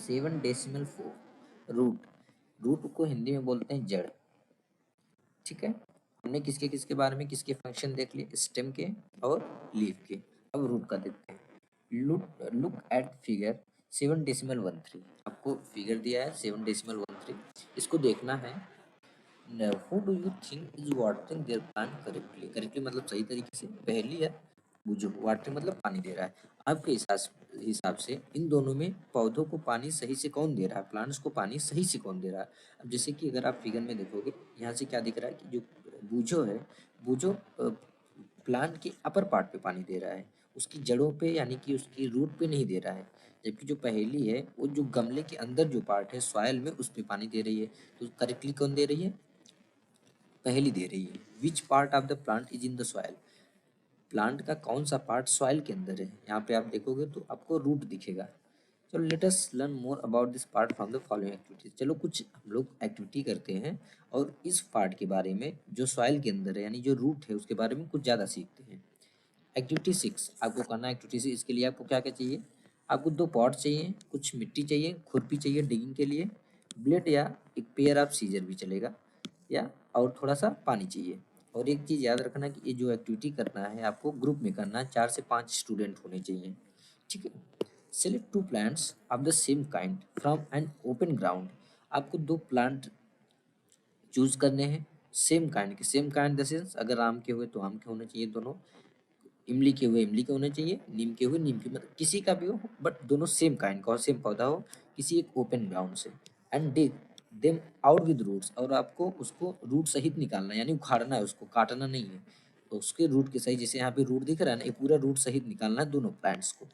7.4 root. Root को हिंदी में बोलते हैं जड़। ठीक है, हमने किसके किसके बारे में किसके फंक्शन देख लिए, स्टेम के और लीफ के। अब रूट का देखते हैं। Look at figure 7.13। आपको फिगर दिया है 7.13, इसको देखना है। Who do you think is watering there plant correctly. Correctly मतलब सही तरीके से। पहली है बुझो, वाटरिंग मतलब पानी दे रहा है। आपके हिसाब से इन दोनों में पौधों को पानी सही से कौन दे रहा है, प्लांट्स को पानी सही से कौन दे रहा है। अब जैसे कि अगर आप फिगर में देखोगे, यहाँ से क्या दिख रहा है कि जो बूझो है, बूझो प्लांट के अपर पार्ट पे पानी दे रहा है, उसकी जड़ों पे यानी कि उसकी रूट पे नहीं दे रहा है। जबकि जो पहेली है वो जो गमले के अंदर जो पार्ट है सॉइल में, उस पे पानी दे रही है। तो करेक्टली कौन दे रही है, पहेली दे रही है। Which part of the plant is in the soil. Plant का कौन सा पार्ट सॉइल के अंदर है। यहाँ पे आप देखोगे तो आपको रूट दिखेगा। चलो let us learn more about this part from the following activities. चलो कुछ हम लोग एक्टिविटी करते हैं और इस पार्ट के बारे में जो सॉइल के अंदर है यानी जो रूट है उसके बारे में कुछ ज़्यादा सीखते हैं। एक्टिविटी 6 आपको करना है। एक्टिविटी 6 इसके लिए आपको क्या क्या चाहिए, आपको 2 पॉट चाहिए, कुछ मिट्टी चाहिए, खुरपी चाहिए डिगिंग के लिए, ब्लेड या एक पेयर ऑफ सीजर भी चलेगा, या और थोड़ा सा पानी चाहिए। और एक चीज़ याद रखना कि ये जो एक्टिविटी करना है आपको ग्रुप में करना है, 4 से 5 स्टूडेंट होने चाहिए। ठीक है। Select 2 plants of the same kind from an open ground. आपको 2 प्लांट चूज करने हैं सेम काइंड के। सेम काइंड द सेंस अगर आम के हुए तो आम के होने चाहिए दोनों, इमली के हुए इमली के होने चाहिए, नीम के हुए नीम के, मतलब किसी का भी हो बट दोनों सेम काइंड का हो, सेम पौधा हो, किसी एक ओपन ग्राउंड से। And dig them out with roots. और आपको उसको रूट सहित निकालना है, यानी उखाड़ना है, उसको काटना नहीं है। तो उसके रूट के सही, जैसे यहाँ पे रूट दिख रहा है ना, ये पूरा रूट सहित निकालना है दोनों प्लांट्स को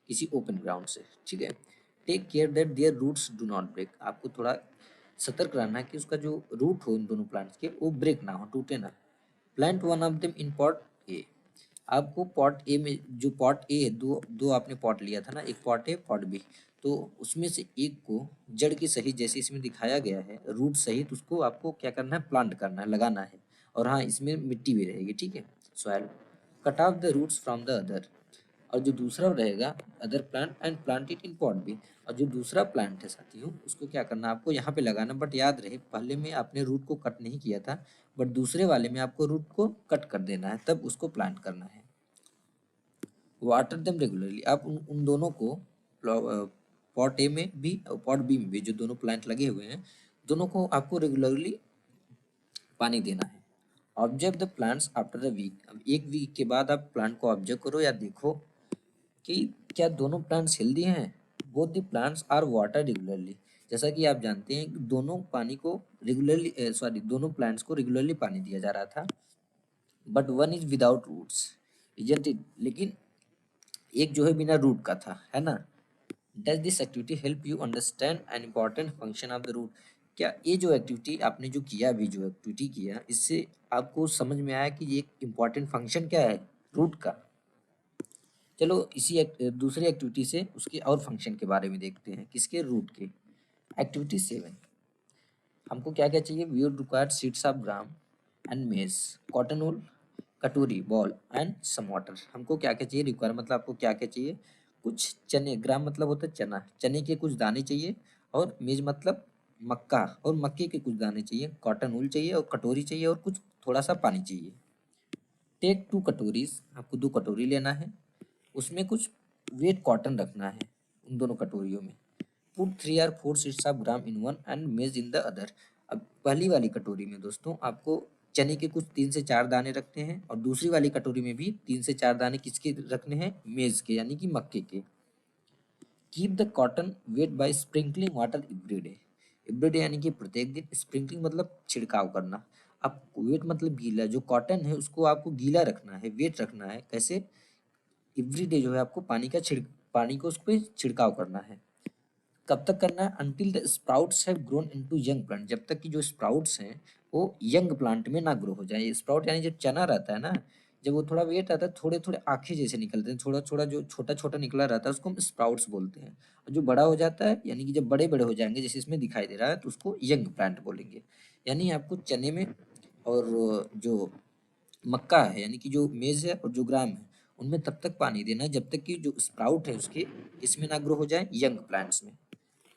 किसी ओपन ग्राउंड से। ठीक है। Take care that there roots do not break. आपको थोड़ा सतर्क रहना है कि उसका जो रूट हो इन दोनों प्लांट्स के वो ब्रेक ना हो, टूटे ना। Plant one of them in pot A. आपको पॉट ए में, जो पॉट ए है, दो दो आपने पॉट लिया था ना, एक पॉट ए पॉट बी, तो उसमें से एक को जड़ की सहित जैसे इसमें दिखाया गया है रूट सहित उसको आपको क्या करना है, प्लांट करना है, लगाना है। और हाँ इसमें मिट्टी भी रहेगी। ठीक है, soil. Cut off the roots from the other. और जो दूसरा रहेगा other plant and plant it in pot B. और जो दूसरा प्लांट है साथियों उसको क्या करना है, आपको यहाँ पे लगाना। बट याद रहे पहले में आपने रूट को कट नहीं किया था, बट दूसरे वाले में आपको रूट को कट कर देना है, तब उसको प्लांट करना है। Water them regularly. आप उन दोनों को पॉट ए में भी और पॉट बी में भी जो दोनों प्लांट लगे हुए हैं दोनों को आपको रेगुलरली पानी देना है। Observe the plants after a week. अब एक वीक के बाद आप प्लांट को ऑब्जर्व करो या देखो कि क्या दोनों प्लांट्स हेल्दी हैं। Both the plants are water regularly. जैसा कि आप जानते हैं कि दोनों पानी को रेगुलरली दोनों प्लांट्स को रेगुलरली पानी दिया जा रहा था, but one is without roots, isn't it. लेकिन एक जो है बिना रूट का था, है ना। Does this activity help you understand an important function of the root. क्या ये जो एक्टिविटी आपने जो किया, अभी जो एक्टिविटी किया, इससे आपको समझ में आया कि ये एक इम्पॉर्टेंट फंक्शन क्या है रूट का। चलो दूसरी एक्टिविटी से उसके और फंक्शन के बारे में देखते हैं, किसके, रूट के। एक्टिविटी 7 हमको क्या क्या चाहिए, we would require seeds of gram and maize, cotton wool, कटोरी, बॉल एंड सम वाटर। हमको क्या क्या चाहिए, रिक्वायर मतलब आपको क्या क्या चाहिए, कुछ चने, ग्राम मतलब होता है चना, चने के कुछ दाने चाहिए, और मेज मतलब मक्का और मक्के के कुछ दाने चाहिए, कॉटन वूल चाहिए और कटोरी चाहिए, और कुछ थोड़ा सा पानी चाहिए। टेक 2 कटोरीज। आपको 2 कटोरी लेना है, उसमें कुछ वेट कॉटन रखना है उन दोनों कटोरियों में। Put 3 or 4 sheets of gram in one and मेज इन द अदर। अब पहली वाली कटोरी में दोस्तों आपको चने के कुछ 3 से 4 दाने रखने हैं, और दूसरी वाली कटोरी में भी 3 से 4 दाने किसके रखने हैं, मेज के यानी कि मक्के के। Keep the cotton weight by sprinkling water everyday. Everyday यानी कि प्रत्येक दिन, स्प्रिंकलिंग मतलब छिड़काव करना। अब वेट मतलब गीला, जो कॉटन है उसको आपको गीला रखना है, वेट रखना है। कैसे, एवरीडे जो है आपको पानी को उस पर छिड़काव करना है। कब तक करना है, until the sprouts have grown into young plant. जब तक कि जो स्प्राउट्स हैं वो यंग प्लांट में ना ग्रो हो जाए। स्प्राउट यानी जब चना रहता है ना, जब वो थोड़ा वेट आता है, थोड़े थोड़े आँखें जैसे निकलते हैं, थोड़ा थोड़ा जो छोटा छोटा निकला रहता है उसको हम स्प्राउट्स बोलते हैं। और जो बड़ा हो जाता है यानी कि जब बड़े बड़े हो जाएंगे जैसे इसमें दिखाई दे रहा है, तो उसको यंग प्लांट बोलेंगे। यानी आपको चने में और जो मक्का है यानी कि जो मेज है और जो ग्राम है उनमें तब तक पानी देना है जब तक कि जो स्प्राउट है उसके इसमें ना ग्रो हो जाए, यंग प्लांट्स में।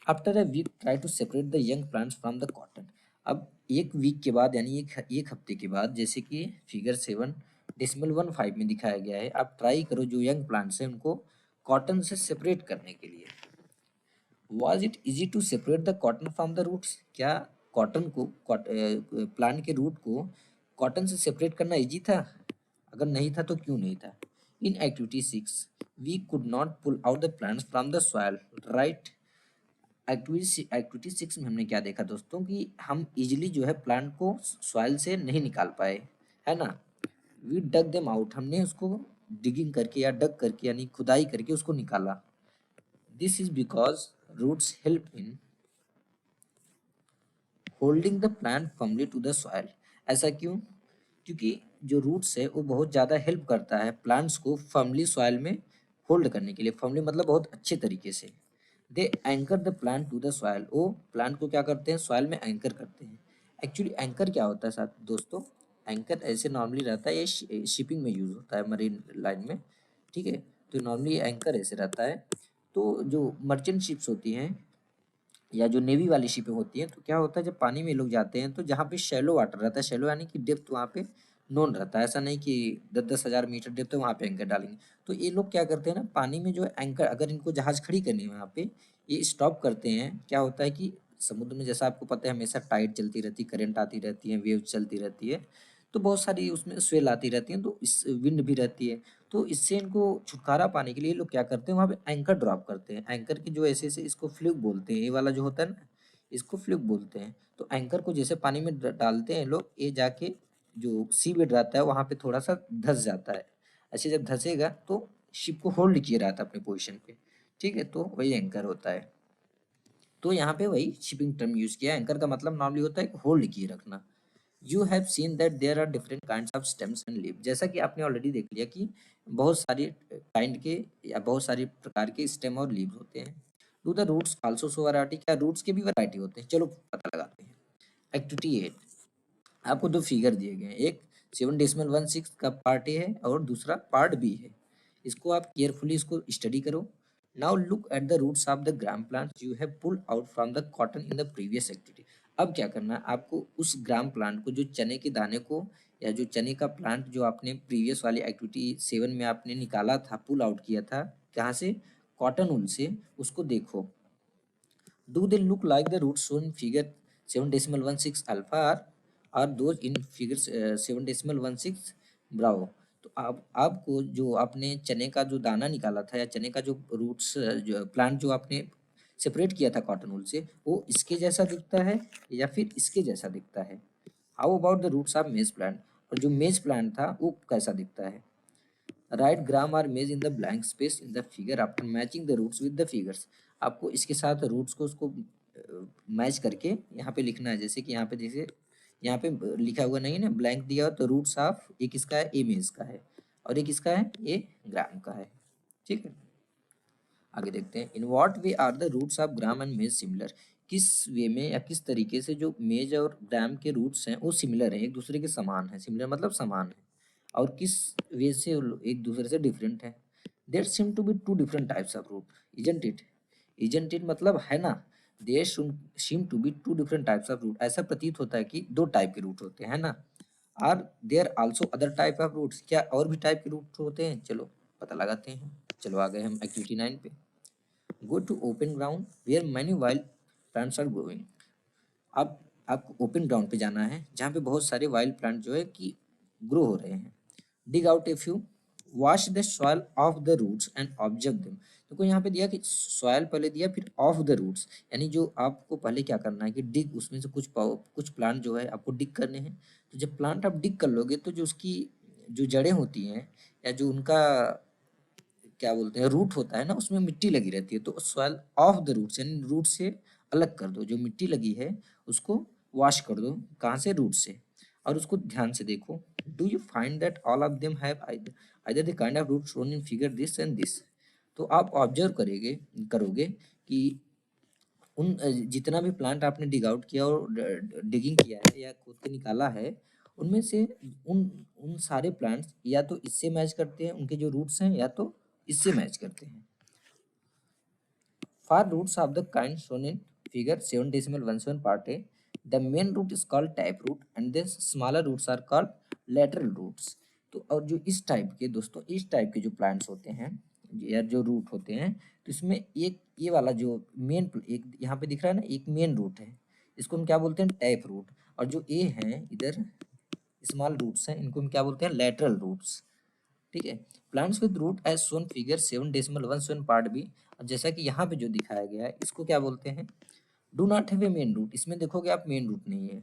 After a week try to separate the young plants from the cotton. अब एक वीक के बाद यानी एक हफ्ते के बाद, जैसे कि फिगर 7.15 में दिखाया गया है, आप ट्राई करो जो यंग प्लांट्स हैं उनको कॉटन से सेपरेट करने के लिए। Was it easy to separate the cotton from the roots? क्या कॉटन को प्लांट के रूट को कॉटन से सेपरेट करना इजी था? अगर नहीं था तो क्यों नहीं था? In activity 6 we could not pull out the plants from the soil, right. Activity 6 में हमने क्या देखा दोस्तों कि हम इजिली जो है प्लांट को सॉइल से नहीं निकाल पाए, है ना। वी डग देम आउट, हमने उसको डिगिंग करके या डग करके यानी खुदाई करके उसको निकाला। This is because roots help in holding the plant firmly to the soil. ऐसा क्यों? क्योंकि जो रूट्स है वो बहुत ज़्यादा हेल्प करता है प्लांट्स को फर्मली सॉइल में होल्ड करने के लिए। फर्मली मतलब बहुत अच्छे तरीके से। They anchor the plant to the soil, वो प्लांट को क्या करते हैं, सॉइल में एंकर करते हैं। एक्चुअली एंकर क्या होता है साथ दोस्तों? एंकर ऐसे नॉर्मली रहता है, ये शिपिंग में यूज़ होता है मरीन लाइन में, ठीक है। तो नॉर्मली एंकर ऐसे रहता है। तो जो मर्चेंट शिप्स होती हैं या जो नेवी वाली शिपें होती हैं, तो क्या होता है जब पानी में लोग जाते हैं तो जहाँ पे शैलो वाटर रहता है, शैलो यानी कि डेप्थ वहाँ पे नोन रहता है, ऐसा नहीं कि 10-10 हज़ार मीटर डेप्थ है वहाँ पे एंकर डालेंगे। तो ये लोग क्या करते हैं ना, पानी में जो एंकर अगर इनको जहाज खड़ी करनी है वहाँ पे, ये स्टॉप करते हैं। क्या होता है कि समुद्र में जैसा आपको पता है हमेशा टाइड चलती रहती है, करंट आती रहती है, वेव चलती रहती है, तो बहुत सारी उसमें स्वेल आती रहती है, तो इस विंड भी रहती है। तो इससे इनको छुटकारा पाने के लिए लोग क्या करते हैं, वहाँ पे एंकर ड्रॉप करते हैं। एंकर की जो ऐसे ऐसे इसको फ्लूक बोलते हैं, ये वाला जो होता है ना, इसको फ्लूक बोलते हैं। तो एंकर को जैसे पानी में डालते हैं लोग, ये जाके जो सी बेड रहता है वहाँ पे थोड़ा सा धंस जाता है। ऐसे जब धंसेगा तो शिप को होल्ड किए रहता है अपने पोजिशन पे, ठीक है। तो वही एंकर होता है। तो यहाँ पे वही शिपिंग टर्म यूज किया। एंकर का मतलब नॉर्मली होता है होल्ड किए रखना। You have seen that there are different kinds of stems and leave. जैसा कि आपने ऑलरेडी देख लिया कि बहुत सारी काइंड के या बहुत सारी प्रकार के स्टेम और लीव होते हैं। Do the roots also show variety? क्या रूट्स के भी वैरायटी होते हैं? चलो पता लगाते हैं। एक्टिविटी 8, आपको दो फिगर दिए गए हैं, एक 7.16 का पार्ट ए है और दूसरा पार्ट बी है। इसको आप केयरफुली इसको स्टडी करो। Now look at the roots of the gram plant you have pulled out from the cotton in the previous activity. अब क्या करना है आपको, उस ग्राम प्लांट को, जो चने के दाने को या जो चने का प्लांट जो आपने प्रीवियस वाली एक्टिविटी 7 में आपने निकाला था, पुल आउट किया था, कहाँ से? कॉटन ऊन से। उसको देखो, do they look like the roots shown in figure 7.16 alpha or those in figure 7.16 Bravo? तो आप आपको जो आपने चने का जो दाना निकाला था या चने का जो रूट्स जो प्लांट जो आपने सेपरेट किया था कॉटन वूल से, वो इसके जैसा दिखता है या फिर इसके जैसा दिखता है? How about the roots of maize plant? और जो मेज प्लांट था वो कैसा दिखता है? Right gram or maize in the blank space in the figure after matching the roots with the figures. आपको इसके साथ रूट्स को उसको मैच करके यहाँ पे लिखना है। जैसे कि यहाँ पे जैसे यहाँ पे लिखा हुआ नहीं है ना, ब्लैंक दिया हो, तो रूट्स ऑफ एक इसका है, ए मेज का है, और एक इसका है, ए ग्राम का है, ठीक है। आगे देखते हैं। In what way are the roots of gram and maize similar? किस वे में या किस तरीके से जो मेज और ग्राम के रूट्स हैं वो सिमिलर हैं, एक दूसरे के समान हैं। सिमिलर मतलब समान है। और किस वे से वो एक दूसरे से डिफरेंट है? There seem to be two different types of root, isn't it? Isn't it मतलब है ना, there seem to be two different types of root. ऐसा प्रतीत होता है कि दो टाइप के रूट होते हैं ना। Are there also other type of roots? क्या और भी टाइप के रूट होते हैं? चलो पता लगाते हैं। चलो आ गए हम एक्टिविटी 9 पे। Go to open ground where many wild plants are growing. अब आपको ओपन ग्राउंड पे जाना है जहाँ पे बहुत सारे वाइल्ड प्लांट जो है कि ग्रो हो रहे हैं। Dig out a few, wash the soil off the roots and observe them. देखो यहाँ पे दिया कि सॉइल पहले दिया, फिर ऑफ द रूट्स, यानी जो आपको पहले क्या करना है कि डिग, उसमें से कुछ प्लांट जो है आपको डिग करने हैं। तो जब प्लांट आप डिग कर लोगे तो जो उसकी जो जड़ें होती हैं या जो उनका क्या बोलते हैं रूट होता है ना, उसमें मिट्टी लगी रहती है। तो सॉइल ऑफ द रूट्स यानी रूट से अलग कर दो, जो मिट्टी लगी है उसको वॉश कर दो। कहाँ से? रूट से। और उसको ध्यान से देखो। Do you find that all of them have either the kind of root shown in figure this and this? तो आप ऑब्जर्व करोगे कि उन जितना भी प्लांट आपने डिग आउट किया और डिगिंग किया है या खोद के निकाला है, उनमें से उन उन सारे प्लांट्स या तो इससे मैच करते हैं, उनके जो रूट्स हैं, या तो इससे मैच करते हैं। For roots of the kind shown in figure 7.17 part A, the main root is called tap root and the smaller roots are called lateral roots. तो और जो इस टाइप के दोस्तों, इस टाइप के जो प्लांट्स होते हैं या जो रूट होते हैं, तो इसमें एक ये वाला जो मेन एक यहाँ पे दिख रहा है ना, एक मेन रूट है, इसको हम क्या बोलते हैं, टैप रूट। और जो ए है इधर स्मॉल रूट्स हैं, इनको हम क्या बोलते हैं, लेटरल रूट्स। ठीक है। Plants with root as shown figure 7.17 part B, जैसा कि यहाँ पे जो दिखाया गया है इसको क्या बोलते हैं, do not have a main root. इसमें देखोगे आप मेन रूट नहीं है।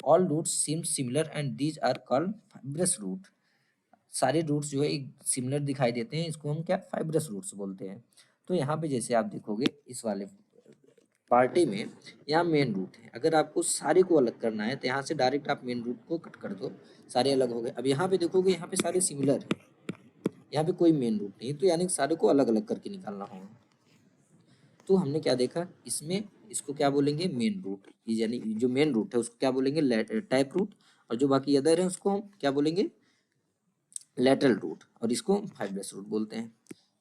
All roots seem similar and these are called fibrous root. सारे रूट्स जो है एक सिमिलर दिखाई देते हैं, इसको हम क्या फाइब्रस रूट्स बोलते हैं। तो यहाँ पे जैसे आप देखोगे इस वाले पार्टी में यहाँ मेन रूट है, अगर आपको सारे को अलग करना है तो यहाँ से डायरेक्ट आप मेन रूट को कट कर दो, सारे अलग हो गए। अब यहाँ पे देखोगे यहाँ पे सारे सिमिलर है, यहाँ पे कोई मेन रूट नहीं, तो यानी सारे को अलग अलग करके निकालना होगा। तो हमने क्या देखा इसमें, इसको क्या बोलेंगे, मेन रूट, यानी जो मेन रूट है उसको क्या बोलेंगे, टाइप रूट, और जो बाकी अदर है उसको हम क्या बोलेंगे, लेटरल रूट, और इसको फाइब्रस रूट बोलते हैं।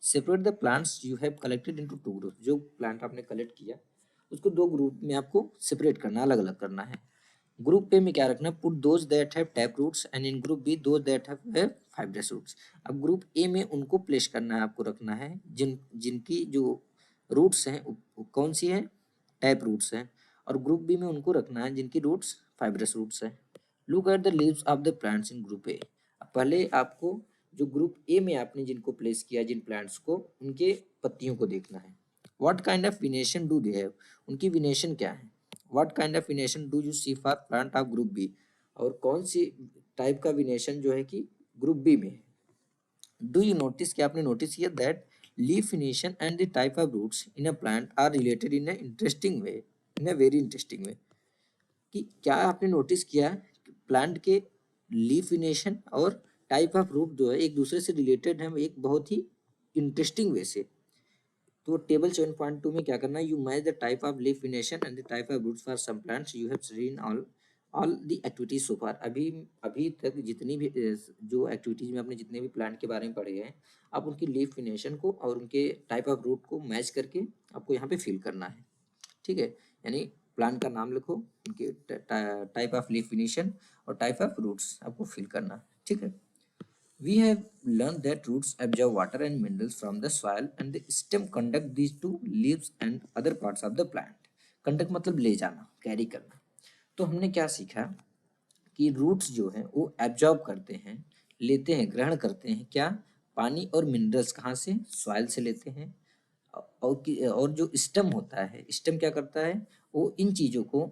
Separate the plants you have collected into two group. जो प्लांट आपने कलेक्ट किया उसको दो ग्रुप में आपको सेपरेट करना, अलग अलग करना है। ग्रुप ए में क्या रखना है, put those that have tap roots and in group B those that have fibrous roots. अब ग्रुप ए में उनको प्लेस करना है, आपको रखना है जिनकी जो रूट्स हैं वो कौन सी है, टैप रूट्स हैं, और ग्रुप बी में उनको रखना है जिनकी रूट्स फाइब्रस रूट्स हैं। Look at the leaves of the plants in group A. पहले आपको जो ग्रुप ए में आपने जिनको प्लेस किया, जिन प्लांट्स को, उनके पत्तियों को देखना है। What kind of venation do they have, उनकी विनेशन क्या है। What kind of venation do you see for plant of group B, और कौन सी टाइप का विनेशन जो है कि ग्रुप बी में है। डू यू नोटिस, क्या आपने नोटिस किया, that leaf venation and the type of roots in a plant are related in a interesting way, in a very interesting way. कि क्या आपने नोटिस किया प्लांट के लीफ फिनेशन और टाइप ऑफ रूट जो है एक दूसरे से रिलेटेड है, एक बहुत ही इंटरेस्टिंग वे से। तो टेबल 7.2 में क्या करना है, you match the type of leaf venation and the type of roots for some plants you have seen all the activities so far. अभी तक जितनी भी जो एक्टिविटीज में आपने जितने भी प्लांट के बारे में पढ़े हैं, आप उनकी लीफ फिनेशन को और उनके टाइप ऑफ रूट को मैच करके आपको यहाँ पे फिल करना है। ठीक है, यानी प्लांट का नाम लिखो, उनके टाइप ऑफ लीफ फिनिशन और टाइप ऑफ रूट्स आपको फिल करना। ठीक है। We have learned that roots absorb water and minerals from the soil and the stem conduct these to leaves and other parts of the plant. Conduct मतलब ले जाना, carry करना। तो हमने क्या सीखा कि रूट्स जो हैं वो एब्जॉर्ब करते हैं, लेते हैं, ग्रहण करते हैं क्या, पानी और मिनरल्स कहाँ से, सॉइल से लेते हैं। और जो स्टेम होता है, स्टेम क्या करता है, वो इन चीज़ों को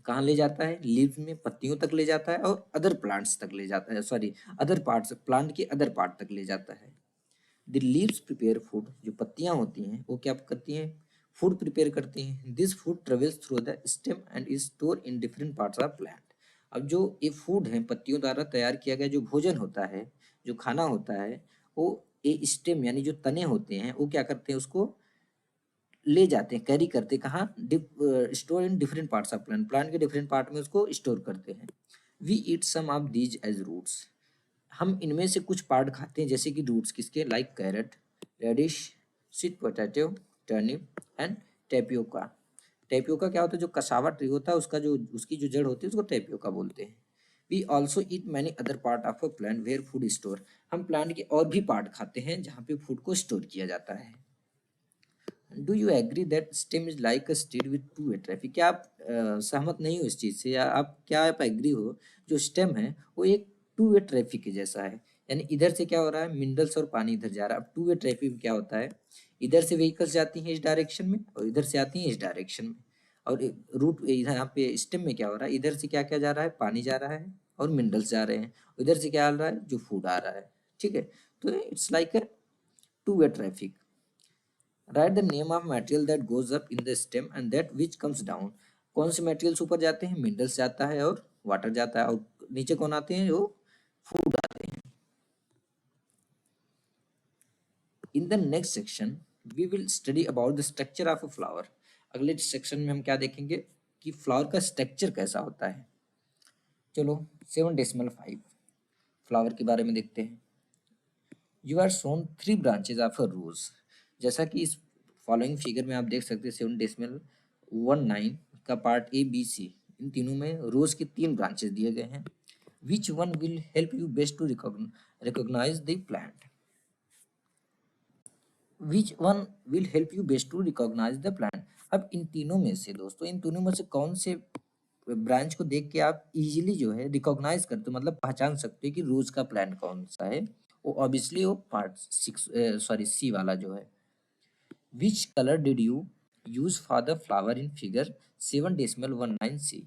कहाँ ले जाता है, लीव्स में, पत्तियों तक ले जाता है, और अदर प्लांट्स तक ले जाता है, सॉरी अदर पार्ट्स, प्लांट के अदर पार्ट तक ले जाता है। द लीव्स प्रिपेयर फूड, जो पत्तियां होती हैं वो क्या करती हैं, फूड प्रिपेयर करती हैं। This food travels through the stem and is store in different parts of plant. अब जो ये फूड है, पत्तियों द्वारा तैयार किया गया जो भोजन होता है, जो खाना होता है, वो ये स्टेम यानी जो तने होते हैं वो क्या करते हैं, उसको ले जाते हैं, कैरी करते हैं, कहाँ, store in different parts of plant, plant के डिफरेंट पार्ट में उसको स्टोर करते हैं। We eat some of these as roots, हम इनमें से कुछ पार्ट खाते हैं जैसे कि रूट्स किसके, like carrot, radish, sweet potato, turnip and tapioca. Tapioca क्या होता है, जो कसावा ट्री होता है उसका जो उसकी जो जड़ होती है उसको टेपियोका बोलते हैं। We also eat many other part of a plant where food store, हम प्लांट के और भी पार्ट खाते हैं जहाँ पे फूड को स्टोर किया जाता है। Do you agree that stem is like a street with two way traffic, क्या आप सहमत नहीं हो इस चीज़ से, या आप एग्री हो, जो स्टेम है वो एक टू वे ट्रैफिक के जैसा है। यानी इधर से क्या हो रहा है, मिनरल्स और पानी इधर जा रहा है। अब टू वे ट्रैफिक में क्या होता है, इधर से व्हीकल्स जाती हैं इस डायरेक्शन में और इधर से आती हैं इस डायरेक्शन में। और रूट इधर यहाँ पे स्टेम में क्या हो रहा है, इधर से क्या क्या जा रहा है, पानी जा रहा है और मिनरल्स जा रहे हैं, इधर से क्या आ रहा है, जो फूड आ रहा है। ठीक है, तो it's like a to way traffic. Right the name of material that goes up in the stem and that which comes down, कौन से मटेरियल्स ऊपर जाते हैं, मिनरल्स जाता है और वाटर जाता है, और नीचे कौन आते हैं, जो फूड आते हैं। In the next section we will study about the structure of a flower. अगले सेक्शन में हम क्या देखेंगे कि फ्लावर का स्ट्रक्चर कैसा होता है। चलो 7.5 फ्लावर के बारे में देखते हैं। You are shown 3 branches of a rose, जैसा कि इस फॉलोइंग फिगर में आप देख सकते हैं 7.19 का पार्ट ए बी सी, इन तीनों में रोज के 3 ब्रांचेस दिए गए हैं। Which one will help you best to recognise the plant? Which one will help you best to recognise the plant? अब इन तीनों में से दोस्तों, इन तीनों में से कौन से ब्रांच को देख के आप इजीली जो है रिकॉग्नाइज करते हो, मतलब पहचान सकते हो कि रोज का प्लांट कौन सा है? वो ऑब्वियसली वो पार्ट 6 सॉरी सी वाला जो है। Which colour did you use for the flower in figure 7.19c?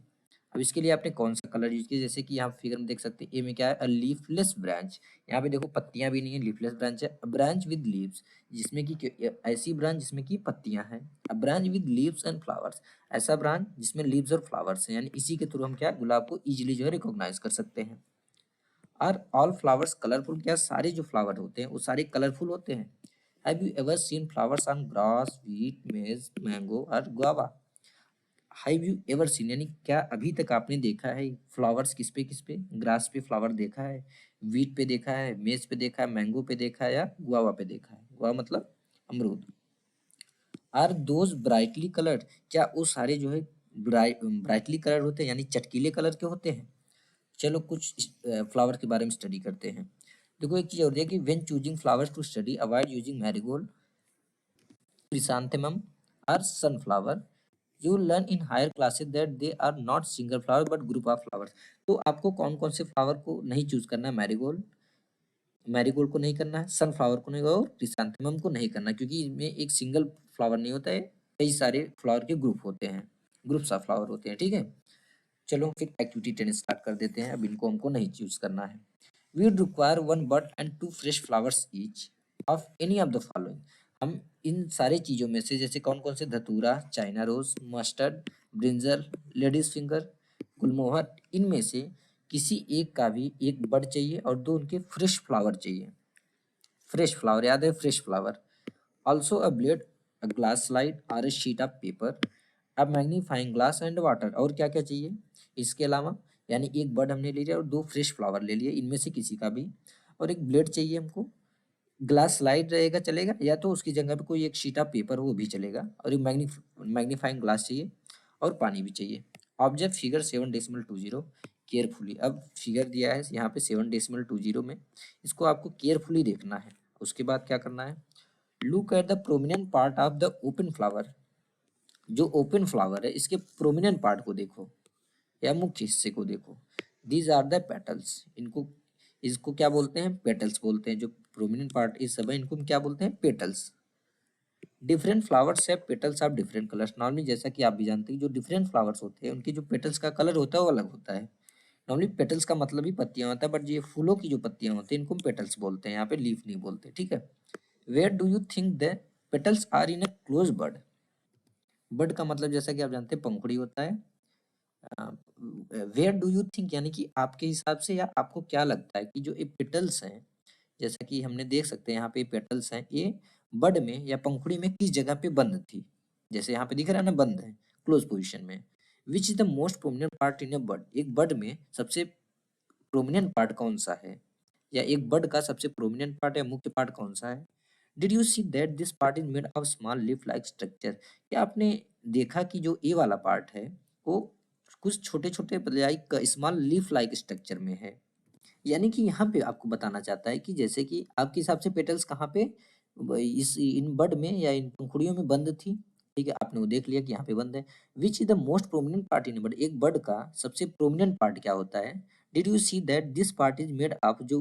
अब इसके लिए आपने कौन सा कलर यूज किया? जैसे कि यहाँ फिगर में देख सकते हैं ए में क्या है, अ लीफलेस ब्रांच। यहाँ पे देखो पत्तियां भी नहीं है, लीफलेस ब्रांच है। अ ब्रांच विद लीव्स, जिसमें कि ऐसी ब्रांच जिसमें कि पत्तियां हैं। A branch with leaves and flowers, ऐसा ब्रांच जिसमें लीव्स और फ्लावर्स हैं, यानी इसी के थ्रू हम क्या गुलाब को इजीली जो है रिकॉग्नाइज कर सकते हैं। आर ऑल फ्लावर्स कलरफुल, क्या सारे जो फ्लावर होते हैं वो सारे कलरफुल होते हैं? Have you ever seen flowers on grass, wheat, मेज, मैंगो और guava? Have you ever seen, यानी क्या अभी तक आपने देखा है फ्लावर्स किस पे? ग्रास पे फ्लावर देखा है, वीट पे देखा है, मेज पे देखा है, मैंगो पे देखा है, या गुआवा पे देखा है? गुआवा मतलब अमरूद। आर दोज ब्राइटली कलर्ड, क्या वो सारे जो है ब्राइटली कलर होते हैं, यानी चटकीले कलर के होते हैं? चलो कुछ फ्लावर के बारे में स्टडी करते हैं। देखो एक चीज और है कि when choosing flowers to study avoid using marigold, chrysanthemum और sunflower. You learn in higher classes that they are not single flower but group of flowers. तो आपको कौन कौन से फ्लावर को नहीं चूज करना है? मैरीगोल्ड, मैरीगोल्ड को नहीं करना है, सनफ्लावर को नहीं, और क्रिसांथेमम को नहीं करना, क्योंकि इनमें एक सिंगल फ्लावर नहीं होता है, कई सारे फ्लावर के ग्रुप होते हैं, ग्रुप्स ऑफ फ्लावर होते हैं। ठीक है, चलो फिर एक्टिविटी 10 स्टार्ट कर देते हैं। अब इनको हमको नहीं चूज करना है। We would require 1 bud and 2 fresh flowers each of any of the following. हम इन सारे चीजों में से, जैसे कौन कौन से, धतूरा, china rose, mustard, brinjal, ladies finger, गुलमोहर, इनमें से किसी एक का भी एक बड चाहिए और 2 उनके फ्रेश फ्लावर चाहिए। फ्रेश फ्लावर याद है, fresh flower. Also a blade, a glass slide और a sheet of paper, a magnifying glass and water. और क्या क्या चाहिए इसके अलावा? यानी एक बर्ड हमने ले लिया और 2 फ्रेश फ्लावर ले लिए, इनमें से किसी का भी, और एक ब्लेड चाहिए हमको। ग्लास स्लाइड रहेगा चलेगा, या तो उसकी जगह पे कोई एक शीट ऑफ पेपर हो वो भी चलेगा, और एक मैग्नीफाइंग ग्लास चाहिए, और पानी भी चाहिए। Object figure 7.20 carefully. अब फिगर दिया है यहाँ पे 7.20 में, इसको आपको केयरफुली देखना है। उसके बाद क्या करना है? Look at the prominent part of the open flower. जो ओपन फ्लावर है इसके प्रोमिनेंट पार्ट को देखो, या मुख्य हिस्से को देखो। दीज आर द पेटल्स, इनको इसको क्या बोलते हैं? पेटल्स बोलते हैं। जो प्रोमिनेंट पार्ट इस सब है इनको हम क्या बोलते हैं? Petals. Different flowers have petals of different colours. Normally जैसा कि आप भी जानते हैं, जो डिफरेंट फ्लावर्स होते हैं उनके जो पेटल्स का कलर होता है वो अलग होता है। नॉर्मली पेटल्स का मतलब ही पत्तियां होता है, बट ये फूलों की जो पत्तियां होती हैं इनको पेटल्स बोलते हैं, यहाँ पे लीफ नहीं बोलते। ठीक है, where do you think the petals are in a close bud? Bud का मतलब जैसा कि आप जानते हैं पंखुड़ी होता है। वेयर डू यू थिंक, यानी कि आपके हिसाब से या आपको क्या लगता है कि जो ये पेटल्स हैं, जैसा कि हमने देख सकते हैं यहाँ पे पेटल्स हैं, ये बड में या पंखुड़ी में किस जगह पे बंद थी? जैसे यहाँ पे दिख रहा है ना, बंद है क्लोज पोजिशन में। Which is the most prominent part in a bud? एक बड में सबसे प्रोमिनेंट पार्ट कौन सा है, या एक बड का सबसे प्रोमिनेंट पार्ट या मुख्य पार्ट कौन सा है? Did you see that this part is made of small leaf like structure? क्या आपने देखा कि जो ए वाला पार्ट है वो कुछ छोटे छोटे like small leaf like structure में है? यानी कि यहाँ पे आपको बताना चाहता है कि जैसे कि आपके हिसाब से पेटल्स कहाँ पे, इस इन बड में या इन पंखुड़ियों में बंद थी। ठीक है, आपने वो देख लिया कि यहाँ पे बंद है। Which is the most prominent part in bud? एक बड का सबसे प्रोमिनेंट पार्ट क्या होता है? Did you see that this part is made of, जो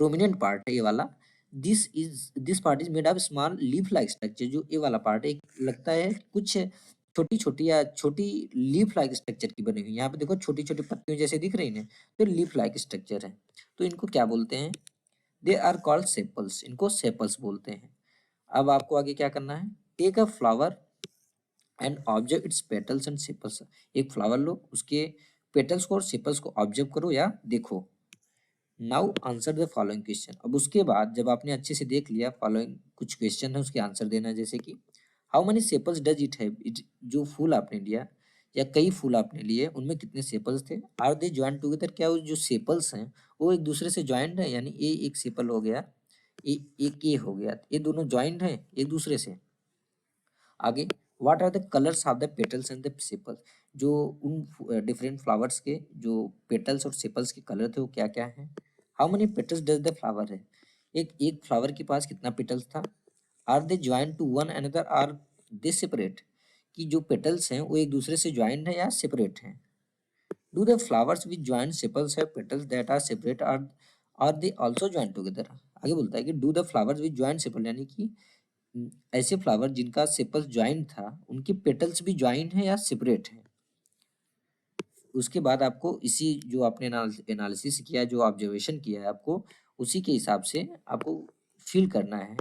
प्रोमिनेंट पार्ट है ये वाला, this part is made of small leaf like structure. जो ये वाला पार्ट है लगता है कुछ छोटी छोटी या छोटी लीफ लाइक स्ट्रक्चर की बनी हुई। यहाँ पे देखो छोटी छोटी पत्तियों जैसे दिख रही है, तो लीफ लाइक स्ट्रक्चर है। तो इनको क्या बोलते हैं? दे आर कॉल्ड सेपल्स, इनको सेपल्स बोलते हैं। अब आपको आगे क्या करना है? Take a flower and observe its petals and sepals. एक फ्लावर लो, उसके पेटल्स को और सेपल्स को ऑब्जर्व करो या देखो। Now answer the following question. अब उसके बाद जब आपने अच्छे से देख लिया, फॉलोइंग कुछ क्वेश्चन है उसके आंसर देना है, जैसे कि how many sepals does it have? It, जो फूल आपने लिया या कई फूल आपने लिए उनमें कितने सेपल्स थे? Are they joint together? क्या वो जो सेपल्स हैं वो एक दूसरे से ज्वाइंट है? यानी एक सेपल हो गया, एक ए हो गया, ये दोनों ज्वाइंट है एक दूसरे से? आगे what are the colours of the petals and the sepals, जो उन डिफरेंट फ्लावर्स के जो पेटल्स और सेपल्स के कलर थे वो क्या क्या हैं। How many petals does the flower have, एक एक फ्लावर के पास कितना पेटल्स था। Are they join to one another, are they separate, कि जो पेटल्स हैं वो एक दूसरे से ज्वाइंट है या सेपरेट हैं। Do the flowers which joint sepals have petals that are separate, are they also join together. आगे बोलता है कि do the flowers which joint sepal, यानी कि ऐसे फ्लावर जिनका सेपल्स ज्वाइंट था उनके पेटल्स भी ज्वाइंट है या सेपरेट है। उसके बाद आपको इसी जो आपने एनालिसिस किया, जो ऑब्जर्वेशन किया है, आपको उसी के हिसाब से आपको फिल करना है।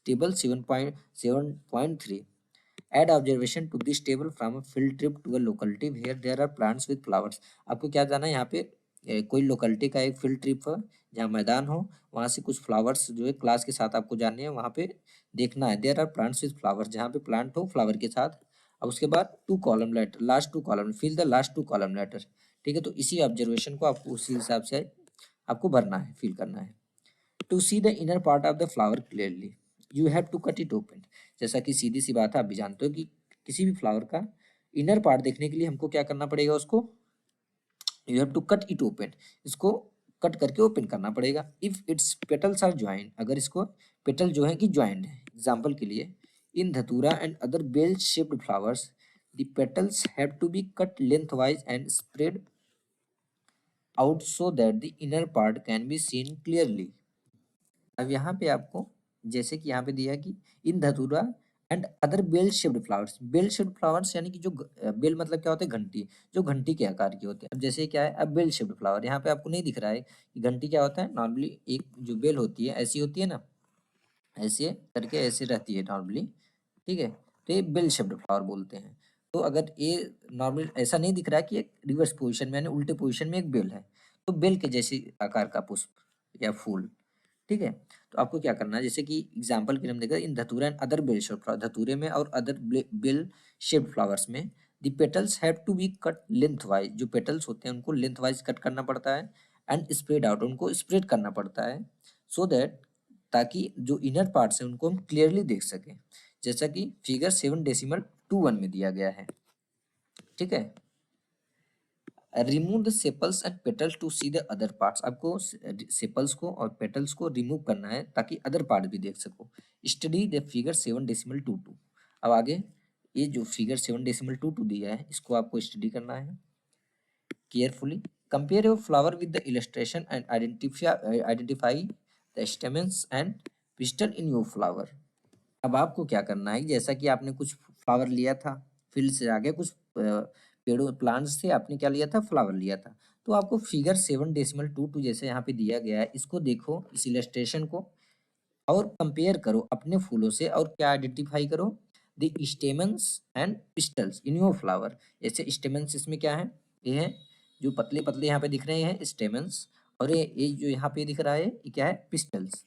Table 7.3 add observation to this table from a field trip to a locality where there are plants with flowers. आपको क्या जाना है यहाँ पे, कोई लोकेलिटी का एक फील्ड ट्रिप है जहाँ मैदान हो, वहाँ से कुछ फ्लावर्स जो है क्लास के साथ आपको जानने हैं, वहाँ पे देखना है there are plants with flowers, जहाँ पे प्लांट हो फ्लावर के साथ। अब उसके बाद two column later, last two column, fill the last two column later. ठीक है, तो इसी ऑब्जर्वेशन को आपको उसी हिसाब से आपको भरना है, फिल करना है। To see the inner part of the flower clearly you have to cut it open. जैसा कि सीधी सी बात है, आप भी जानते हो कि किसी भी फ्लावर का इनर पार्ट देखने के लिए हमको क्या करना पड़ेगा, उसको you have to cut it open, इसको कट करके ओपन करना पड़ेगा। If its petals are joint, अगर इसको पेटल जो है कि ज्वाइंट है, एग्जाम्पल के लिए in datura and other bell shaped flowers the petals have to be cut lengthwise and spread out so that the inner part can be seen clearly. अब यहाँ पे आपको जैसे कि यहाँ पे दिया कि in datura and other bell shaped flowers, bell shaped flowers यानी कि जो बेल मतलब क्या होता है, घंटी, जो घंटी के आकार की होते हैं। अब जैसे क्या है, अब बेल शेप्ड फ्लावर यहाँ पे आपको नहीं दिख रहा है कि घंटी क्या होता है। नॉर्मली एक जो बेल होती है ऐसी होती है ना, ऐसे करके ऐसे रहती है नॉर्मली, ठीक है, तो ये बेल शेप्ड फ्लावर बोलते हैं। तो अगर ये नॉर्मल ऐसा नहीं दिख रहा है कि एक रिवर्स पोजिशन में यानी उल्टे पोजिशन में एक बेल है, तो बेल के जैसे आकार का पुष्प या फूल, ठीक है। तो आपको क्या करना है, जैसे कि एग्जाम्पल के लिए हम देखा in datura and other bell shaped flower, धतूरे में और अदर बेल शेप्ड फ्लावर्स में the petals have to be cut lengthwise, जो पेटल्स होते हैं उनको लेंथ वाइज कट करना पड़ता है एंड स्प्रेड आउट, उनको स्प्रेड करना पड़ता है सो दैट, ताकि जो इनर पार्ट्स हैं उनको हम क्लियरली देख सकें, जैसा कि फिगर 7.21 में दिया गया है। ठीक है, remove the sepals and petals to see the other parts, आपको सेपल्स को और पेटल्स को रिमूव करना है ताकि अदर पार्ट भी देख सको। Study the figure 7.22। अब आगे ये जो फिगर 7.22 दिया है इसको आपको स्टडी करना है carefully. Compare your flower with the illustration and identify the stamens and pistol in your flower. अब आपको क्या करना है, जैसा कि आपने कुछ फ्लावर लिया था फील्ड से आगे, कुछ पेड़ों प्लांट्स से आपने क्या लिया था, फ्लावर लिया था, तो आपको फिगर 7.22 जैसे यहाँ पे दिया गया है इसको देखो, इस इलस्ट्रेशन को, और कंपेयर करो अपने फूलों से और क्या आइडेंटिफाई करो, the stamens and pistols in your flower. जैसे स्टेमन्स इसमें क्या है, ये है जो पतले पतले यहाँ पे दिख रहे हैं स्टेमन्स, और ये जो यहाँ पे दिख रहा है ये क्या है, पिस्टल्स।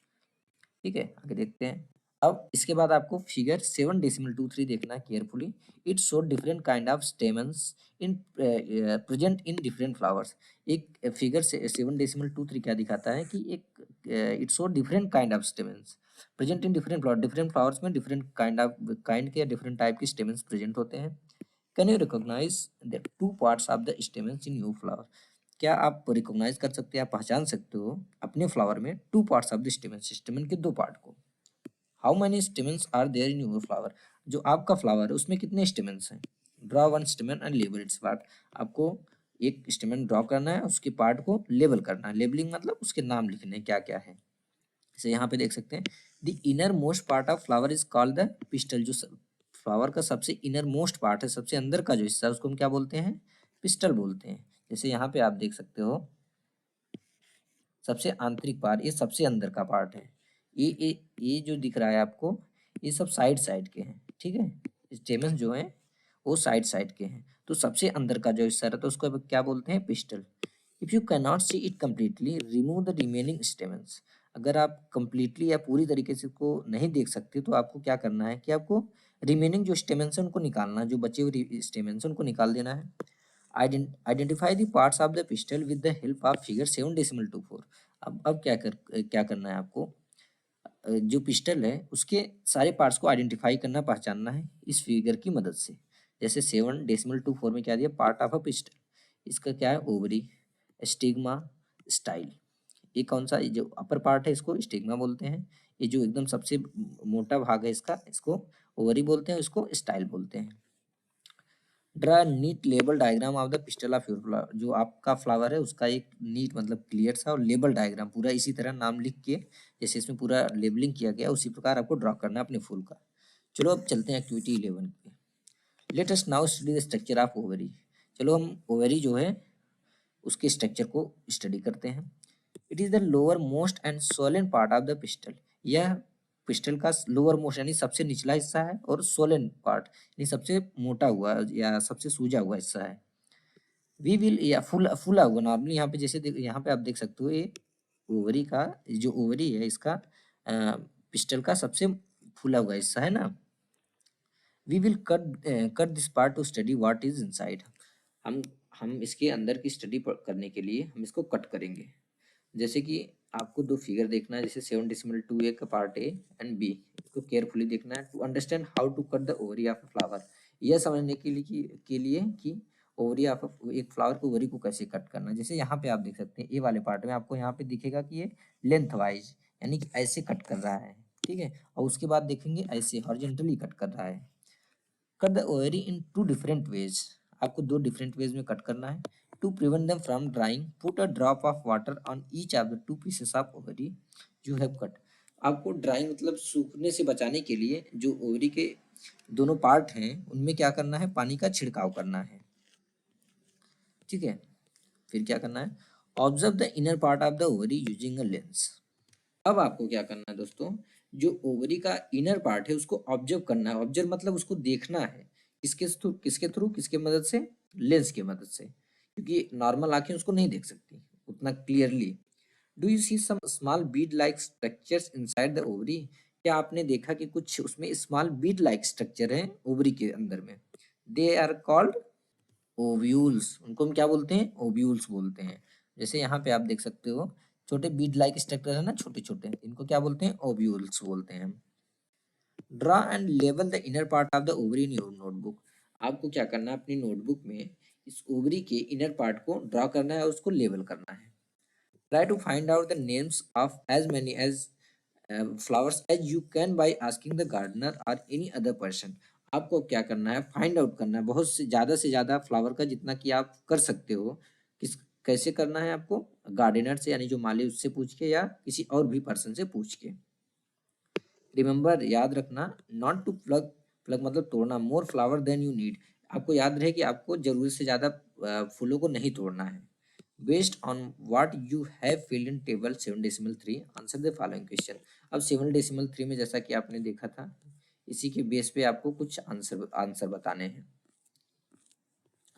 ठीक है, आगे देखते हैं। अब इसके बाद आपको फिगर 7.23 देखना carefully. It show different kind of stamens in present in different flowers. एक फिगर से 7.23 क्या दिखाता है कि एक it show different kind of stamens present in different flower, different flowers में डिफरेंट काइंड के डिफरेंट टाइप के स्टेमन्स प्रेजेंट होते हैं। Can you recognise the two parts of the stamens in your flower, क्या आप रिकॉग्नाइज कर सकते हैं, आप पहचान सकते हो अपने फ्लावर में two parts of the stamen, stamen के दो पार्ट को। How many stamens are there in your flower, जो आपका फ्लावर है उसमें कितने स्टेमन्स हैं। Draw one stamen and label its part, आपको एक स्टेमन ड्रॉ करना है, उसके पार्ट को लेबल करना है। लेबलिंग मतलब उसके नाम लिखने क्या क्या है। जैसे यहाँ पे देख सकते हैं, the inner most part of flower is called the pistol, जो फ्लावर का सबसे इनर मोस्ट पार्ट है, सबसे अंदर का जो हिस्सा है उसको हम क्या बोलते हैं, पिस्टल बोलते हैं। जैसे यहाँ पे आप देख सकते हो सबसे आंतरिक पार्ट, ये सबसे अंदर का पार्ट है। ये जो दिख रहा है आपको, ये सब साइड साइड के हैं, ठीक है, स्टेमन्स जो हैं वो साइड साइड के हैं। तो सबसे अंदर का जो हिस्सा रहता है उसको क्या बोलते हैं, pistol. If you can not see it completely remove the remaining stamens, अगर आप कंप्लीटली या पूरी तरीके से इसको नहीं देख सकते तो आपको क्या करना है कि आपको रिमेनिंग जो स्टेमन्स है उनको निकालना, जो बचे हुए स्टेमन्स है उनको निकाल देना है। Identify the parts of the pistol with the help of figure 7.24। अब क्या करना है आपको, जो पिस्टल है उसके सारे पार्ट्स को आइडेंटिफाई करना, पहचानना है इस फिगर की मदद से। जैसे 7.24 में क्या दिया, पार्ट ऑफ अ पिस्टल, इसका क्या है, ओवरी, स्टिग्मा, स्टाइल। ये कौन सा, ये जो अपर पार्ट है इसको स्टिग्मा बोलते हैं, ये जो एकदम सबसे मोटा भाग है इसका, इसको ओवरी बोलते हैं, इसको स्टाइल बोलते हैं। Draw neat label diagram of the pistil of your flower, जो आपका फ्लावर है उसका एक नीट मतलब क्लियर सा और लेबल डायग्राम पूरा इसी तरह नाम लिख के, जैसे इसमें पूरा लेबलिंग किया गया उसी प्रकार आपको ड्रॉ करना है अपने फूल का। चलो अब चलते हैं एक्टिविटी 11 पे। Let us now study the structure of ovary. चलो हम ओवरी जो है उसके स्ट्रक्चर को स्टडी करते हैं। It is the lower most and Solan part of the pistol. यह पिस्टल का लोअर मोस्ट यानी सबसे निचला हिस्सा है, और सोलन पार्ट यानी सबसे मोटा हुआ या सबसे सूजा हुआ हिस्सा है। वी विल या फूला हुआ, नॉर्मली यहाँ पे जैसे यहाँ पे आप देख सकते हो, ये ओवरी का जो ओवरी है इसका पिस्टल का सबसे फूला हुआ हिस्सा है ना। We will cut this part to study what is inside. हम हम इसके अंदर की स्टडी करने के लिए हम इसको कट करेंगे। जैसे कि आपको दो फिगर देखना है, जैसे 7.2 ए का पार्ट ए एंड बी, इसको केयरफुली देखना है to understand how to cut the ovary of a flower. यह समझने के लिए कि ओवरी ऑफ एक फ्लावर को ओवरी को कैसे कट करना है। जैसे यहाँ पे आप देख सकते हैं ए वाले पार्ट में आपको यहाँ पे दिखेगा कि ये लेंथ वाइज यानी कि ऐसे कट कर रहा है, ठीक है, और उसके बाद देखेंगे ऐसे हॉरिजॉन्टली कट कर रहा है। Cut the ovary in two different ways, आपको दो डिफरेंट वेज में कट करना है। To prevent them from drying put a drop of water on each of the two pieces of ovary you have cut. आपको drying मतलब सूखने से बचाने के लिए जो ओवरी के दोनों पार्ट हैं उनमें क्या करना है, पानी का छिड़काव करना है, ठीक है। फिर क्या करना है, observe the inner part of the ovary using a lens. अब आपको क्या करना है दोस्तों, जो ओवरी का इनर पार्ट है उसको ऑब्जर्व करना है। ऑब्जर्व मतलब उसको देखना है, किसके मदद से, लेंस की मदद से, क्योंकि नॉर्मल आंखें उसको नहीं देख सकती उतना clearly. Do you see some small bead like structures inside the ovary. क्या आपने देखा कि कुछ उसमें स्मॉल बीड लाइक स्ट्रक्चर है ओवरी के अंदर में। दे आर कॉल्ड ओव्यूल्स, उनको हम क्या बोलते हैं, ओव्यूल्स बोलते हैं। जैसे यहाँ पे आप देख सकते हो छोटे बीड लाइक स्ट्रक्चर है ना, छोटे छोटे, इनको क्या बोलते हैं, ओव्यूल्स बोलते हैं। Draw and label the inner part of the ovary in your notebook. आपको क्या करना है, अपनी नोटबुक में इस ओवरी के इनर पार्ट को ड्रा करना है और उसको लेबल करना है। Try to find out the names of as many as flowers as you can by asking the gardener और एनी अदर पर्सन। आपको क्या करना है, फाइंड आउट करना है बहुत से ज़्यादा फ्लावर का जितना कि आप कर सकते हो। किस कैसे करना है आपको, गार्डनर से यानी जो माली उससे पूछ के, या किसी और भी पर्सन से पूछ के। रिमेंबर, याद रखना, नॉट टू प्लग, प्लग मतलब तोड़ना, मोर फ्लावर देन यू नीड। आपको याद रहे कि आपको जरूरत से ज़्यादा फूलों को नहीं तोड़ना है। Based on what you have filled in table 7.3 answer the following question. अब 7.3 में जैसा कि आपने देखा था, इसी के बेस पे आपको कुछ आंसर बताने हैं।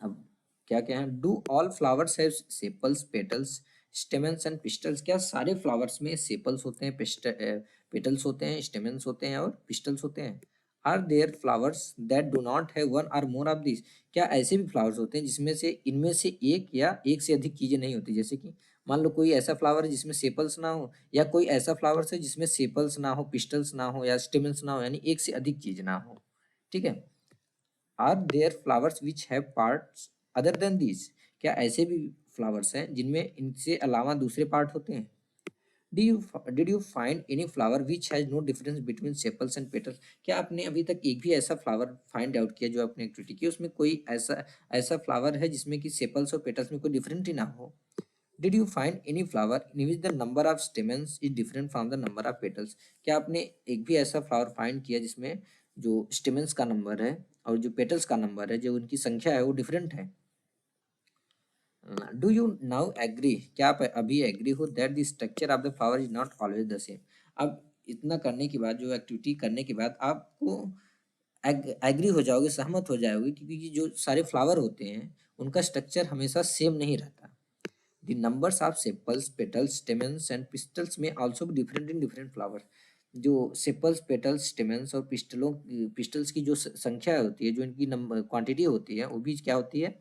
अब क्या क्या है, do all flowers have sepals, petals, stamens and pistols. क्या सारे फ्लावर्स में सेपल्स होते हैं, पेटल्स होते हैं, स्टेमन्स होते हैं और पिस्टल्स होते हैं। Are there flowers that do not have one और मोर ऑफ दिस। क्या ऐसे भी फ्लावर्स होते हैं जिसमें से इनमें से एक या एक से अधिक चीजें नहीं होती। जैसे कि मान लो कोई ऐसा फ्लावर है जिसमें सेपल्स ना हो, या कोई ऐसा फ्लावर्स है जिसमें सेपल्स ना हो, पिस्टल्स ना हो या स्टेमन्स ना हो, यानी एक से अधिक चीज ना हो, ठीक है। Are there flowers which have parts other than these. क्या ऐसे भी फ्लावर्स हैं जिनमें इनसे अलावा दूसरे पार्ट होते हैं। Did you find any flower which has no difference between sepals and petals. क्या आपने अभी तक एक भी ऐसा फ्लावर फाइंड आउट किया जो आपने एक्टिविटी की उसमें कोई ऐसा ऐसा फ्लावर है जिसमें कि सेपल्स और पेटल्स में कोई डिफरेंट ही ना हो। Did you find any flower in which the number of stamens is different from the number of petals. क्या आपने एक भी ऐसा फ्लावर फाइंड किया जिसमें जो स्टेमन्स का नंबर है और जो पेटल्स का नंबर है, जो उनकी संख्या है वो डिफरेंट है। डू यू नाउ एग्री, क्या आप अभी एग्री हो that the structure of the flower is not always the same. अब इतना करने के बाद, जो एक्टिविटी करने के बाद आपको एग्री हो जाओगे, सहमत हो जाओगे, क्योंकि जो सारे फ्लावर होते हैं उनका स्ट्रक्चर हमेशा सेम नहीं रहता। The numbers of sepals, petals, stamens and pistils may also be different in different flowers। जो सेपल्स, पेटल्स, स्टेमेंस और पिस्टल्स की जो संख्या होती है, जो इनकी नंबर क्वांटिटी होती है, वो भी क्या होती है,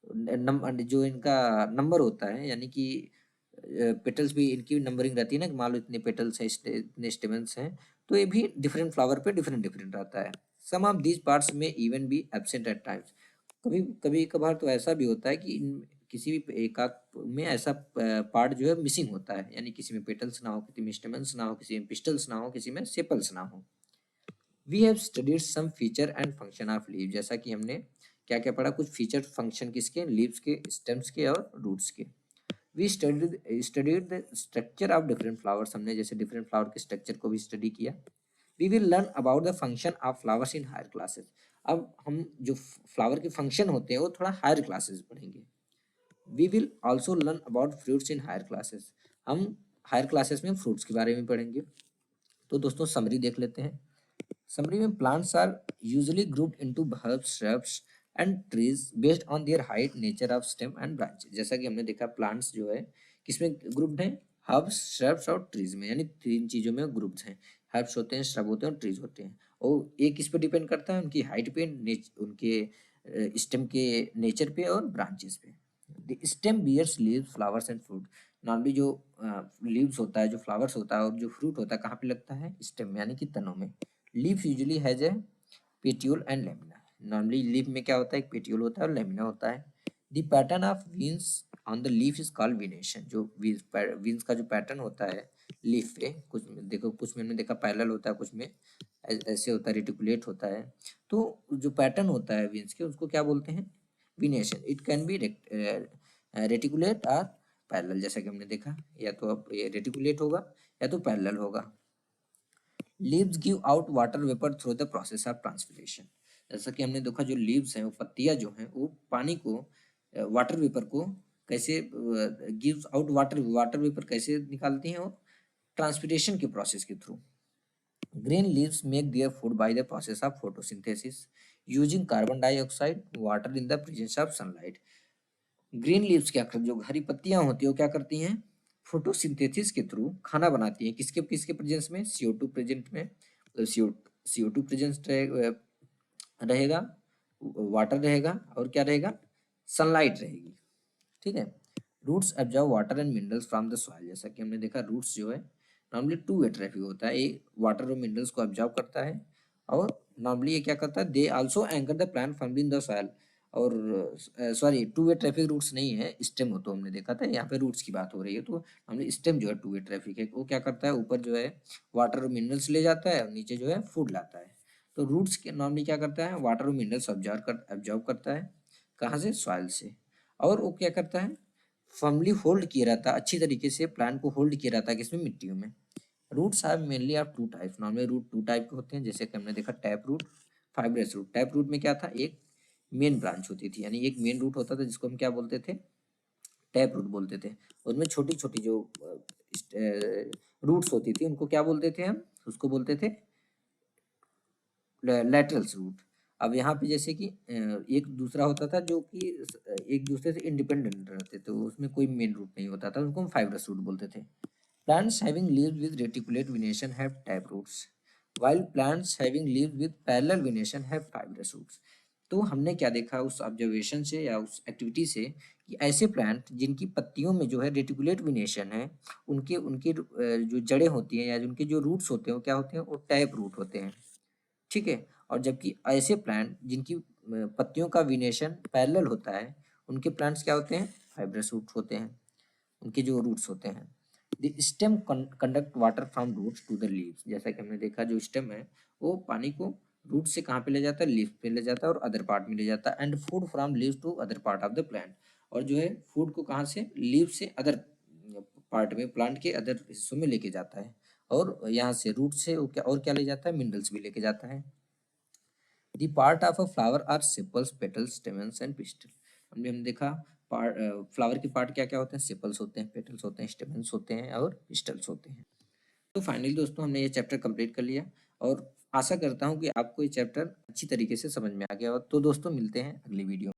जो इनका नंबर होता है, यानी कि पेटल्स भी इनकी नंबरिंग रहती है ना, मान लो इतने पेटल्स हैं, इतने स्टेमन्स हैं, तो ये भी डिफरेंट फ्लावर पे डिफरेंट डिफरेंट रहता है। Some of these parts may even be absent at times. कभी कभी कभार तो ऐसा भी होता है कि किसी भी एक आध में ऐसा पार्ट जो है मिसिंग होता है, यानी किसी में पेटल्स ना हो, किसी में स्टेमन्स ना हो, किसी में पिस्टल्स ना हो, किसी में सेपल्स ना हो। We have studied some feature and function of leave. जैसा कि हमने क्या क्या पढ़ा, कुछ फीचर फंक्शन किसके, लीव्स के, स्टेम्स के और रूट्स के। We studied the structure of different flowers. हमने जैसे डिफरेंट फ्लावर के स्ट्रक्चर को भी स्टडी किया। We will learn about the function of flowers in higher classes. अब हम जो फ्लावर के फंक्शन होते हैं वो थोड़ा हायर क्लासेस पढ़ेंगे। We will also learn about fruits in higher classes. हम हायर क्लासेस में फ्रूट्स के बारे में पढ़ेंगे। तो दोस्तों समरी देख लेते हैं। समरी में plants are usually grouped into herbs, shrubs and trees based on their height, nature of stem and branches. जैसा कि हमने देखा प्लांट्स जो है किसमें ग्रुप्ड हैं, हर्ब्स, श्रब्स और ट्रीज में, यानी तीन चीजों में ग्रुप्ड हैं। हर्ब्स होते हैं, श्रब होते हैं और ट्रीज होते हैं। और एक किस पे डिपेंड करता है, उनकी हाइट पे, उनके स्टेम के नेचर पे और ब्रांचेस पे। The stem bears leaves, flowers and fruit. Normally जो लीव्स होता है, जो फ्लावर्स होता है और जो फ्रूट होता है कहाँ पे लगता है, स्टेम में, यानी कि तनों में। Leaf usually has a petiole and lamina. Normally leaf में क्या होता है, एक पेटियोल होता है और लेमिना होता है। The pattern of veins on the leaf is called venation. जो वीन्स का जो पैटर्न होता है लीफ पे, कुछ देखो, कुछ में हमने देखा पैरेलल होता है, कुछ में ऐसे होता है, रेटिकुलेट होता है। तो जो पैटर्न होता है वीन्स के, उसको क्या बोलते हैं, विनेशन। इट कैन बी रेटिकुलेट और पैरेलल। जैसा कि हमने देखा, या तो अब ये रेटिकुलेट होगा या तो पैरेलल होगा। Leaves give out water vapour through the process of transpiration. जैसा कि हमने देखा, जो लीव्स हैं, वो पत्तियां जो हैं, वो पानी को, वाटर वेपर को कैसे गिव्स आउट वाटर वेपर कैसे निकालती हैं, वो ट्रांसपिरेशन के प्रोसेस के through. Green leaves make their food by the process of photosynthesis using carbon dioxide, water in the presence of sunlight. Green leaves क्या कर, जो हरी पत्तियां होती है वो क्या करती हैं, फोटोसिंथेसिस के थ्रू खाना बनाती हैं। किसके किसके प्रेजेंस में, CO2 प्रेजेंट में, CO2 प्रेजेंस रहेगा, वाटर रहेगा और क्या रहेगा, सनलाइट रहेगी। ठीक है। Roots absorb water and minerals from the soil. जैसा कि हमने देखा, रूट्स जो है नॉर्मली टू वे ट्रैफिक होता है, एक वाटर और मिनरल्स को एब्जॉर्ब करता है, और नॉर्मली ये क्या करता है, they also anchor the plant firmly in the soil. और sorry, two way traffic roots नहीं है, स्टेम हो, तो हमने देखा था, यहाँ पे रूट्स की बात हो रही है। तो हमने स्टेम जो है टू वे ट्रैफिक है, वो क्या करता है, ऊपर जो है वाटर और मिनरल्स ले जाता है और नीचे जो है फूड लाता है। तो रूट्स के नॉर्मली क्या करता है, वाटर और मिनरल्स एब्जॉर्ब करता है, कहाँ से, सॉइल से। और वो क्या करता है, फर्मली होल्ड किया रहता है, अच्छी तरीके से प्लांट को होल्ड किया रहता है, किसमें, मिट्टियों में। Roots are mainly of two types. Normally root two type के होते हैं, जैसे कि हमने देखा tap root, fibrous root. Tap root में क्या था, एक मेन ब्रांच होती थी, यानी एक मेन रूट होता था जिसको हम क्या बोलते थे, टैप रूट बोलते थे। उनमें छोटी छोटी जो रूट्स होती थी उनको क्या बोलते थे हम, उसको बोलते थे लैटरल्स रूट। अब यहाँ पे जैसे कि एक दूसरा होता था जो कि एक दूसरे से इंडिपेंडेंट रहते थे, तो उसमें कोई मेन रूट नहीं होता था, उनको हम फाइब्रस रूट बोलते थे। Plants having leaves with reticulate venation have tap roots, while plants having leaves with parallel venation have fibrous roots। तो हमने क्या देखा उस ऑब्जर्वेशन से या उस एक्टिविटी से, कि ऐसे प्लांट जिनकी पत्तियों में जो है रेटिकुलेट वेनेशन है, उनके उनके जो जड़ें होती हैं या उनके जो रूट्स होते हैं वो क्या होते हैं, वो टैप रूट होते हैं। ठीक है। और जबकि ऐसे प्लांट जिनकी पत्तियों का विनेशन पैरेलल होता है, उनके प्लांट्स क्या होते हैं, फाइब्रस रूट होते हैं, उनके जो रूट्स होते हैं। The stem conduct water from roots to the leaves. जैसा कि हमने देखा, जो स्टेम है वो पानी को रूट से कहाँ पे ले जाता है, लीफ पे ले जाता है और अदर पार्ट में ले जाता है। And food from leaves to other part of the plant. और जो है फूड को कहाँ से, लीव से अदर पार्ट में, प्लांट के अदर हिस्सों में लेके जाता है। और यहाँ से रूट से वो क्या और क्या ले जाता है, मिनरल्स भी लेके जाता है। The part of a flower are sepals, petals, stamens and pistil. हमने देखा पार्ट, फ्लावर के पार्ट क्या क्या होते हैं, सेपल्स होते हैं, पेटल्स होते हैं, स्टेमन्स होते हैं और पिस्टल्स होते हैं। तो फाइनली दोस्तों हमने ये चैप्टर कंप्लीट कर लिया, और आशा करता हूँ कि आपको ये चैप्टर अच्छी तरीके से समझ में आ गया हो। तो दोस्तों मिलते हैं अगली वीडियो में।